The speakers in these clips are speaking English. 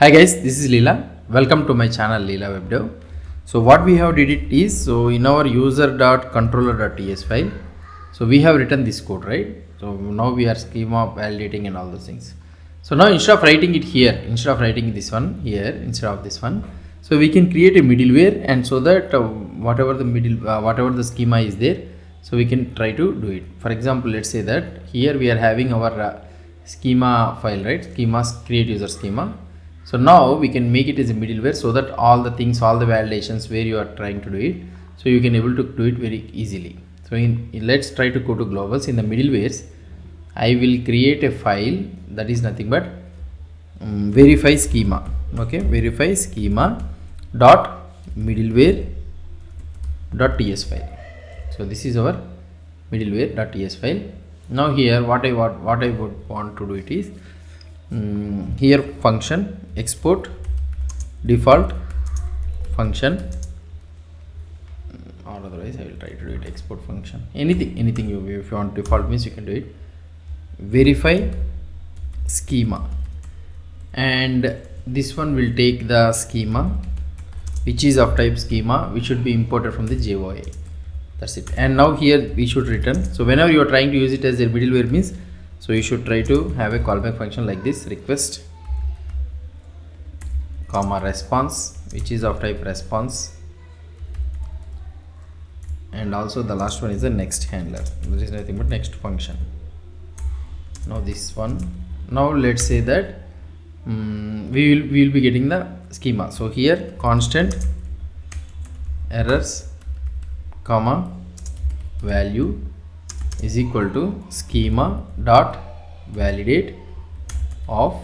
Hi guys, this is Leela. Welcome to my channel Leela WebDev. So what we have did it is, so in our user.controller.ts file, so we have written this code, right? So now we are schema validating and all those things. So now instead of writing it here, instead of writing this one here, instead of this one, so we can create a middleware, and so that whatever the schema is there, so we can try to do it. For example, let's say that here we are having our schema file, right? Schemas, create user schema. So now we can make it as a middleware, so that all the things, all the validations where you are trying to do it, so you can able to do it very easily. So let's try to go to globals. In the middlewares, I will create a file that is nothing but verify schema. Okay, verify schema dot middleware dot ts file. So this is our middleware dot ts file. Now here what I would want to do it is, here function export default function, or otherwise I will try to do it export function, anything you, if you want default means you can do it, verify schema, and this one will take the schema which is of type schema, which should be imported from the JOA. That's it. And now here we should return. So whenever you are trying to use it as a middleware means, so you should try to have a callback function like this, request comma response, which is of type response, and also the last one is the next handler, there is nothing but next function. Now this one, now let's say that we will be getting the schema. So here constant errors comma value is equal to schema dot validate of,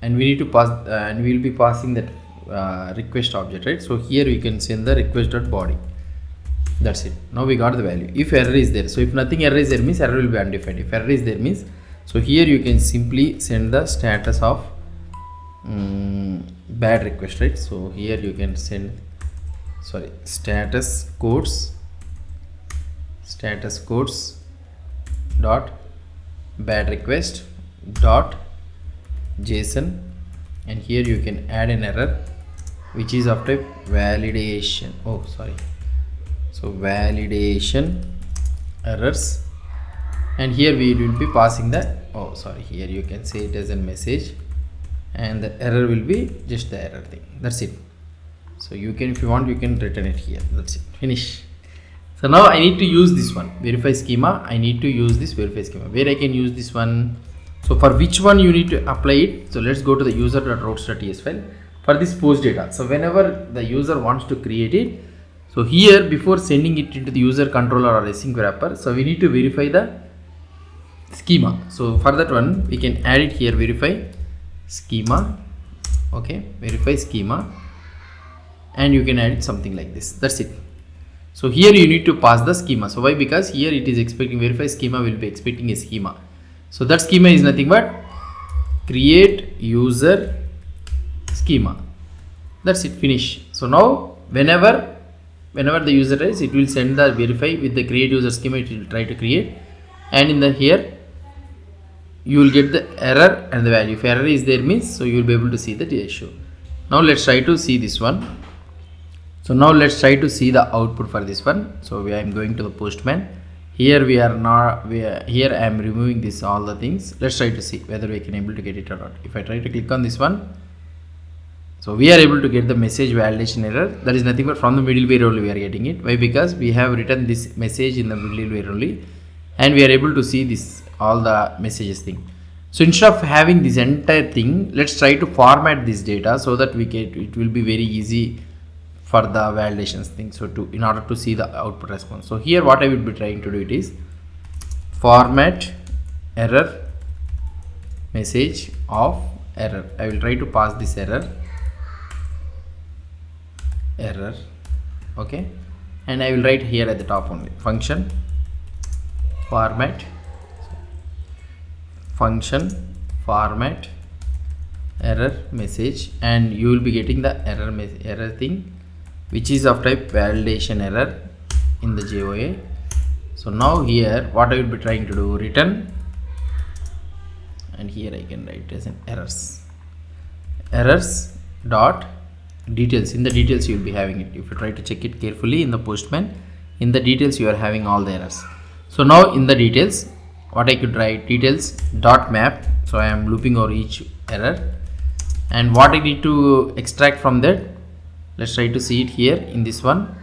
and we need to pass and we will be passing that request object, right? So here we can send the request dot body. That's it. Now we got the value. If error is there, so if nothing error is there means error will be undefined. If error is there means, so here you can simply send the status of bad request, right? So here you can send status codes dot bad request dot JSON, and here you can add an error which is of type validation. So validation errors, and here we will be passing the here you can say it as a message, and the error will be just the error thing. That's it. So you can, if you want, you can return it here. That's it, finish. So now I need to use this one, verify schema. I need to use this verify schema. Where I can use this one? So for which one you need to apply it? So let's go to the user.routes.ts file for this post data. So whenever the user wants to create it, so here before sending it into the user controller or async wrapper, so we need to verify the schema. So for that one, we can add it here, verify schema. Okay, verify schema, and you can add it something like this. That's it. So here you need to pass the schema. So why? Because here it is expecting, verify schema will be expecting a schema. So that schema is nothing but create user schema. That's it, finish. So now whenever the user is, it will send the verify with the create user schema, it will try to create, and in the here you will get the error and the value. If error is there means, so you will be able to see the issue. Now let's try to see this one. So now let's try to see the output for this one. So I am going to the Postman. Here here I am removing this all the things. Let's try to see whether we can able to get it or not. If I try to click on this one, so we are able to get the message validation error. That is nothing but from the middleware only we are getting it. Why? Because we have written this message in the middleware only, and we are able to see this all the messages thing. So instead of having this entire thing, let's try to format this data so that it will be very easy for the validations thing. So in order to see the output response, so here what I will be trying to do it is format error message of error. I will try to pass this error, okay, and I will write here at the top only function format error message, and you will be getting the error thing which is of type validation error in the JOA. So now here what I will be trying to do, return, and here I can write as an errors dot details. In the details you will be having it. If you try to check it carefully in the Postman, in the details you are having all the errors. So now in the details, what I could write, details dot map. So I am looping over each error, and what I need to extract from that, let's try to see it here in this one,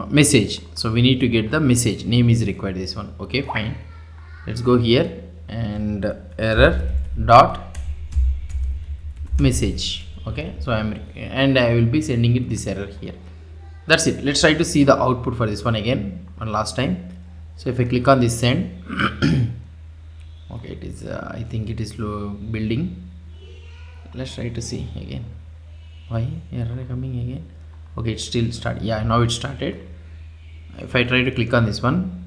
message. So we need to get the message, name is required, this one. Okay, fine, let's go here and error dot message. Okay, so I will be sending it this error here. That's it. Let's try to see the output for this one again, one last time. So if I click on this send, okay, it is I think it is building. Let's try to see again. Why error coming again? Okay, it's still start. Yeah, now it started. If I try to click on this one,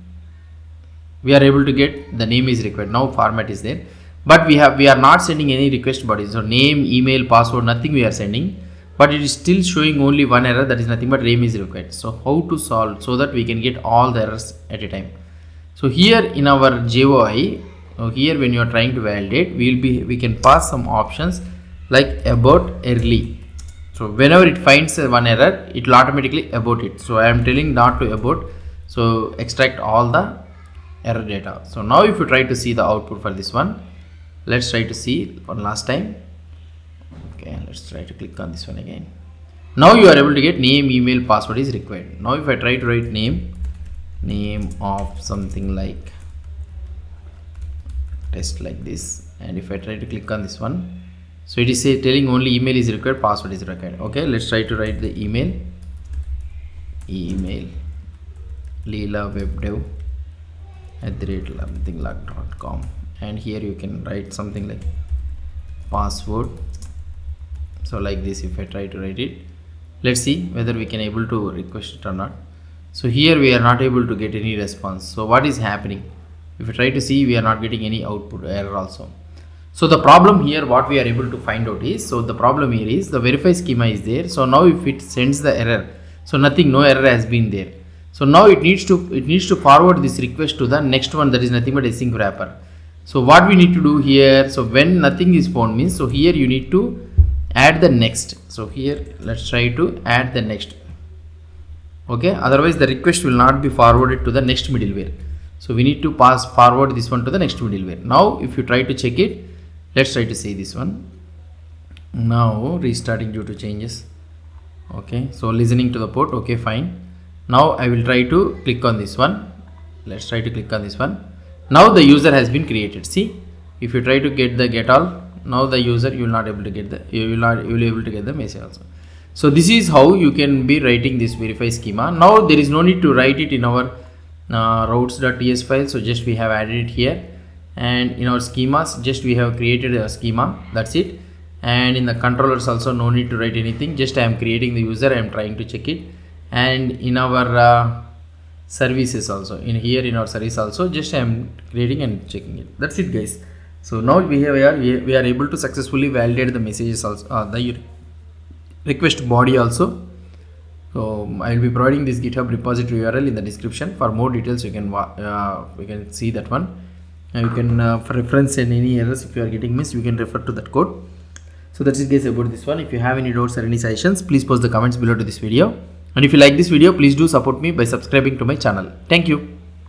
we are able to get the name is required. Now format is there, but we are not sending any request bodies. So name, email, password, nothing we are sending, but it is still showing only one error, that is nothing but name is required. So how to solve so that we can get all the errors at a time? So here in our JOI, here when you are trying to validate, we can pass some options like about early. So whenever it finds one error, it will automatically abort it. So I am telling not to abort. So extract all the error data. So now if you try to see the output for this one, let's try to see one last time. Okay, let's try to click on this one again. Now you are able to get name, email, password is required. Now if I try to write name of something like test like this, and if I try to click on this one, so it is telling only email is required, password is required. Okay, let's try to write the email leelawebdev@somethingluck.com, and here you can write something like password. So like this, if I try to write it, let's see whether we can able to request it or not. So here we are not able to get any response. So what is happening? If you try to see, we are not getting any output error also. So the problem here, what we are able to find out is, so the problem here is the verify schema is there. So now if it sends the error, so no error has been there. So now it needs to forward this request to the next one, that is nothing but async wrapper. So what we need to do here, so when nothing is found means, so here you need to add the next. So here let's try to add the next. Okay, otherwise the request will not be forwarded to the next middleware. So we need to pass forward this one to the next middleware. Now if you try to check it, let's try to see this one. Now restarting due to changes. Okay, so listening to the port. Okay, fine. Now I will try to click on this one. Let's try to click on this one. Now the user has been created. See, if you try to get all, now the user, you will not able to get the, you will able to get the message also. So this is how you can be writing this verify schema. Now there is no need to write it in our routes.ts file. So just we have added it here, and in our schemas just we have created a schema, that's it. And in the controllers also no need to write anything, just I am creating the user, I am trying to check it. And in our services also, in our service also, just I am creating and checking it. That's it guys. So now we are able to successfully validate the messages also, the request body also. So I will be providing this GitHub repository URL in the description. For more details you can see that one. You can for reference and any errors if you are getting missed, you can refer to that code. So that's it guys about this one. If you have any doubts or any suggestions, please post the comments below to this video. And if you like this video, please do support me by subscribing to my channel. Thank you.